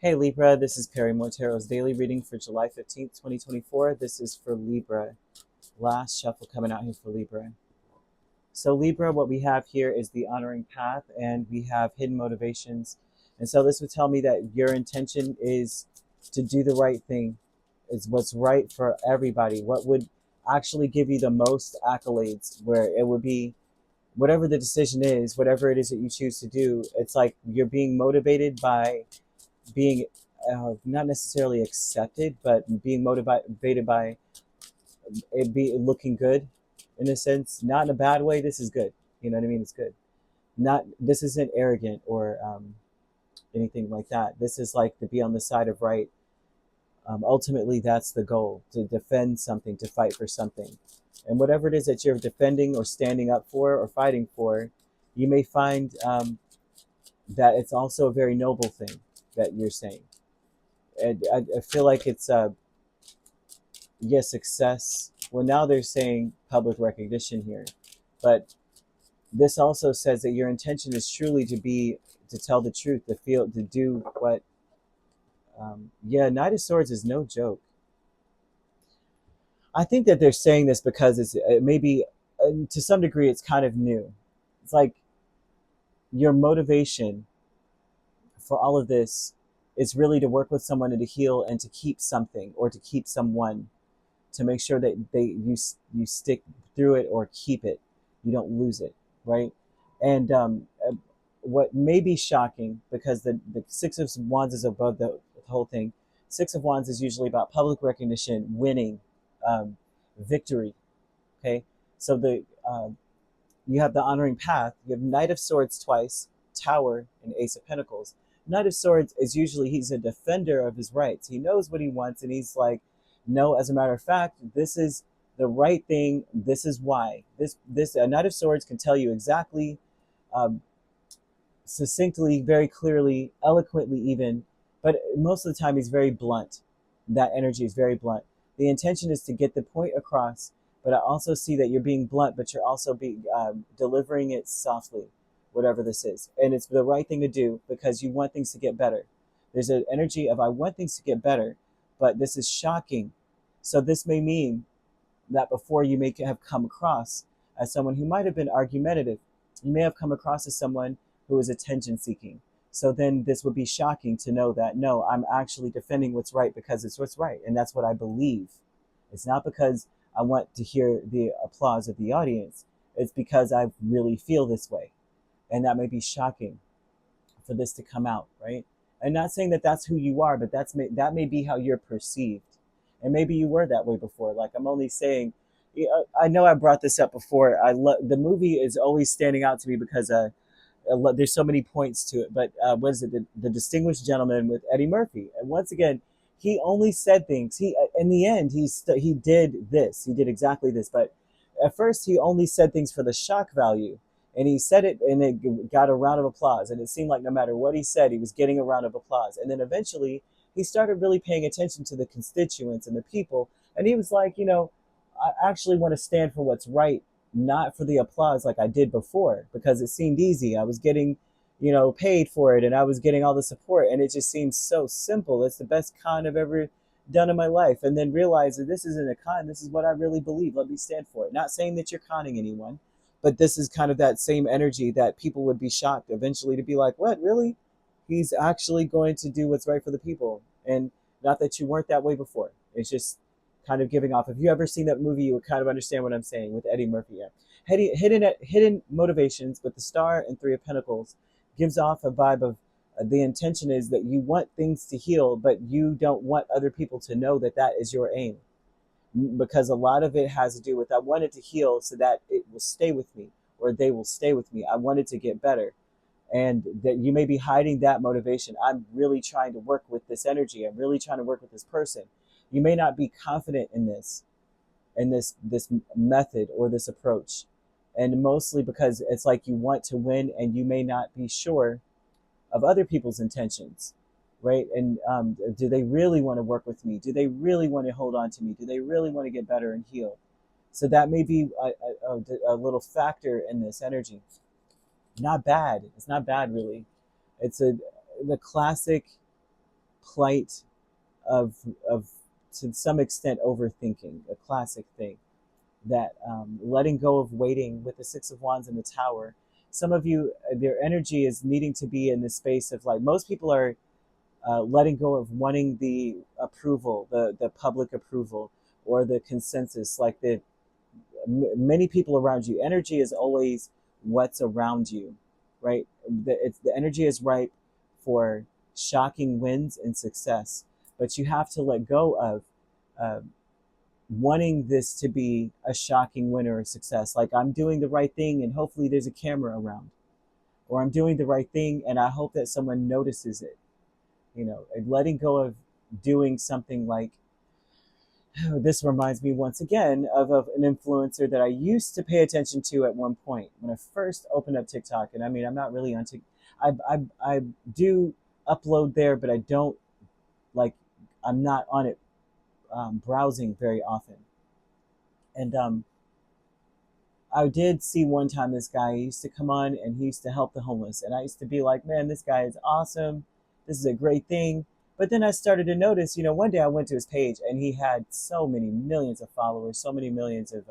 Hey Libra, this is Perrymore Tarot's daily reading for July 15th, 2024. This is for Libra. Last shuffle coming out here for Libra. So Libra, what we have here is the honoring path, and we have hidden motivations. And so this would tell me that your intention is to do the right thing, is what's right for everybody. What would actually give you the most accolades, where it would be whatever the decision is, whatever it is that you choose to do, it's like you're being motivated by being not necessarily accepted, but being motivated by it be looking good, in a sense, not in a bad way. This is good. You know what I mean? It's good. Not this isn't arrogant or anything like that. This is like to be on the side of right. Ultimately, that's the goal: to defend something, to fight for something, and whatever it is that you're defending or standing up for or fighting for, you may find that it's also a very noble thing that you're saying. And I feel like it's success. Well, now they're saying public recognition here, but this also says that your intention is truly to tell the truth, to do what. Knight of Swords is no joke. I think that they're saying this because it maybe to some degree it's kind of new. It's like your motivation for all of this is really to work with someone and to heal and to keep something or to keep someone, to make sure that you stick through it or keep it, you don't lose it, right? And what may be shocking, because the Six of Wands is above the whole thing. Six of Wands is usually about public recognition, winning, victory. Okay, so you have the honoring path. You have Knight of Swords twice, Tower, and Ace of Pentacles. Knight of Swords is usually he's a defender of his rights. He knows what he wants, and he's like, no, as a matter of fact, this is the right thing. This is why. This a Knight of Swords can tell you exactly, um, succinctly, very clearly, eloquently, even. But most of the time, he's very blunt. That energy is very blunt. The intention is to get the point across. But I also see that you're being blunt, but you're also being delivering it softly, whatever this is, and it's the right thing to do because you want things to get better. There's an energy of I want things to get better, but this is shocking. So this may mean that before you may have come across as someone who might have been argumentative, you may have come across as someone who is attention seeking. So then this would be shocking to know that no, I'm actually defending what's right because it's what's right, and that's what I believe. It's not because I want to hear the applause of the audience. It's because I really feel this way. And that may be shocking for this to come out, right? I'm not saying that that's who you are, but that may be how you're perceived. And maybe you were that way before. Like, I'm only saying, I know I brought this up before. The movie is always standing out to me because there's so many points to it. But what is it? The Distinguished Gentleman with Eddie Murphy. And once again, he only said things. In the end, he did this. He did exactly this. But at first, he only said things for the shock value. And he said it, and it got a round of applause. And it seemed like no matter what he said, he was getting a round of applause. And then eventually, he started really paying attention to the constituents and the people. And he was like, I actually want to stand for what's right, not for the applause like I did before, because it seemed easy. I was getting, paid for it, and I was getting all the support, and it just seems so simple. It's the best con I've ever done in my life. And then realize that this isn't a con. This is what I really believe. Let me stand for it. Not saying that you're conning anyone, but this is kind of that same energy that people would be shocked eventually to be like, what, really? He's actually going to do what's right for the people. And not that you weren't that way before. It's just kind of giving off. If you ever seen that movie, you would kind of understand what I'm saying with Eddie Murphy. Yeah. Hidden motivations with the Star and Three of Pentacles gives off a vibe of the intention is that you want things to heal, but you don't want other people to know that that is your aim. Because a lot of it has to do with I wanted to heal so that it will stay with me or they will stay with me. I wanted to get better. And that you may be hiding that motivation. I'm really trying to work with this energy. I'm really trying to work with this person. You may not be confident in this method or this approach. And mostly because it's like you want to win and you may not be sure of other people's intentions, right? And do they really want to work with me? Do they really want to hold on to me? Do they really want to get better and heal? So that may be a little factor in this energy. Not bad. It's not bad, really. It's the classic plight of to some extent overthinking, a classic thing. That letting go of waiting with the Six of Wands in the Tower. Some of you, their energy is needing to be in the space of like, most people are letting go of wanting the approval, the public approval, or the consensus. Like many people around you, energy is always what's around you, right? The energy is ripe for shocking wins and success, but you have to let go of uh, wanting this to be a shocking win or a success. Like, I'm doing the right thing and hopefully there's a camera around, or I'm doing the right thing and I hope that someone notices it. And letting go of doing something like, this reminds me once again of an influencer that I used to pay attention to at one point when I first opened up TikTok. And I mean, I'm not really on TikTok. I do upload there, but I don't like, I'm not on it browsing very often. And I did see one time this guy, he used to come on and he used to help the homeless. And I used to be like, man, this guy is awesome. This is a great thing. But then I started to notice, one day I went to his page and he had so many millions of followers, so many millions of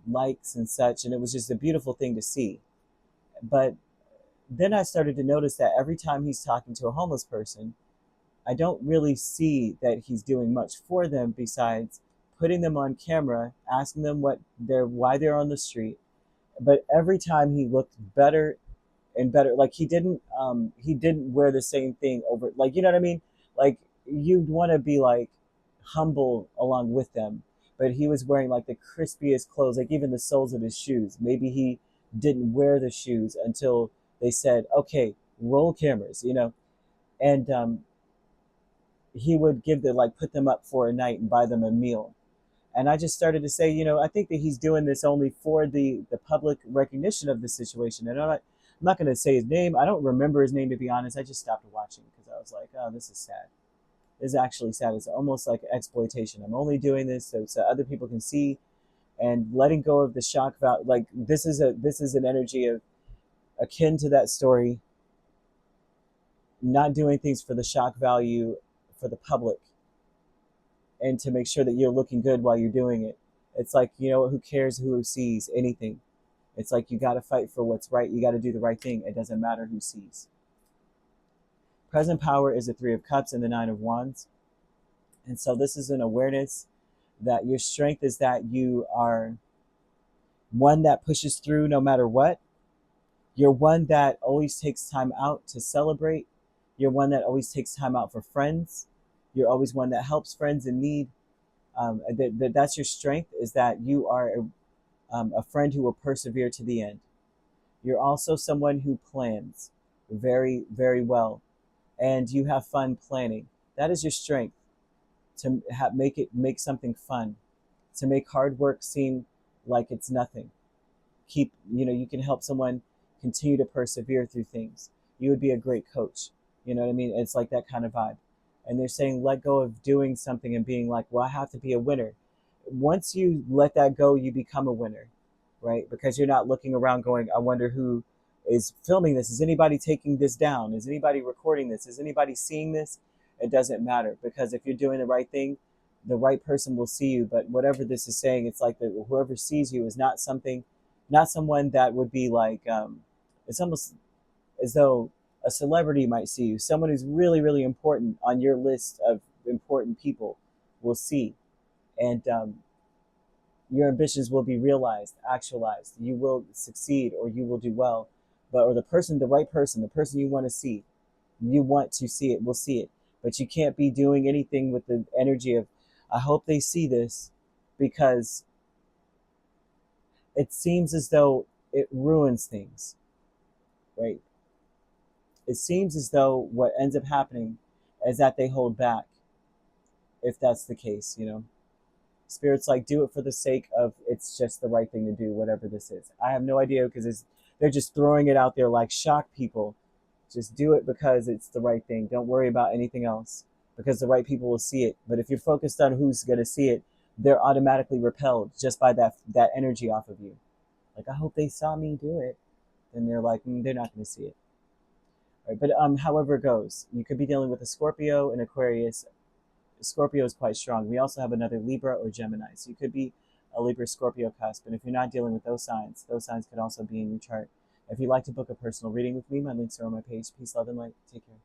likes and such. And it was just a beautiful thing to see. But then I started to notice that every time he's talking to a homeless person, I don't really see that he's doing much for them besides putting them on camera, asking them why they're on the street. But every time he looked better and better. Like, he didn't wear the same thing over, like, you know what I mean? Like, you'd want to be like humble along with them, but he was wearing like the crispiest clothes, like even the soles of his shoes. Maybe he didn't wear the shoes until they said, okay, roll cameras, and he would put them up for a night and buy them a meal. And I just started to say, I think that he's doing this only for the public recognition of the situation. And I'm not going to say his name. I don't remember his name, to be honest. I just stopped watching because I was like, oh, this is sad. This is actually sad. It's almost like exploitation. I'm only doing this so other people can see, and letting go of the shock value. Like, this is an energy of akin to that story. Not doing things for the shock value for the public, and to make sure that you're looking good while you're doing it. It's like, who cares who sees anything? It's like, you got to fight for what's right. You got to do the right thing. It doesn't matter who sees. Present power is the Three of Cups and the Nine of Wands. And so this is an awareness that your strength is that you are one that pushes through no matter what. You're one that always takes time out to celebrate. You're one that always takes time out for friends. You're always one that helps friends in need. That's your strength, is that you are a friend who will persevere to the end. You're also someone who plans very, very well, and you have fun planning. That is your strength, to make something fun, to make hard work seem like it's nothing. You can help someone continue to persevere through things. You would be a great coach. You know what I mean? It's like that kind of vibe. And they're saying, let go of doing something and being like, well, I have to be a winner. Once you let that go, you become a winner, right? Because you're not looking around going, I wonder who is filming this. Is anybody taking this down? Is anybody recording this? Is anybody seeing this? It doesn't matter, because if you're doing the right thing, the right person will see you. But whatever this is saying, it's like that whoever sees you is not someone that would be like, it's almost as though a celebrity might see you. Someone who's really, really important on your list of important people will see. And your ambitions will be realized, actualized. You will succeed, or you will do well. Or the right person, the person you want to see it, will see it. But you can't be doing anything with the energy of, I hope they see this, because it seems as though it ruins things, right? It seems as though what ends up happening is that they hold back, if that's the case. Spirit's like, do it for the sake of, it's just the right thing to do, whatever this is. I have no idea, because they're just throwing it out there like, shock people. Just do it because it's the right thing. Don't worry about anything else, because the right people will see it. But if you're focused on who's going to see it, they're automatically repelled just by that energy off of you. Like, I hope they saw me do it. And they're like, they're not going to see it. Right? But however it goes, you could be dealing with a Scorpio and Aquarius. Scorpio is quite strong. We also have another Libra or Gemini. So you could be a Libra Scorpio cusp. And if you're not dealing with those signs could also be in your chart. If you'd like to book a personal reading with me, my links are on my page. Peace, love, and light. Take care.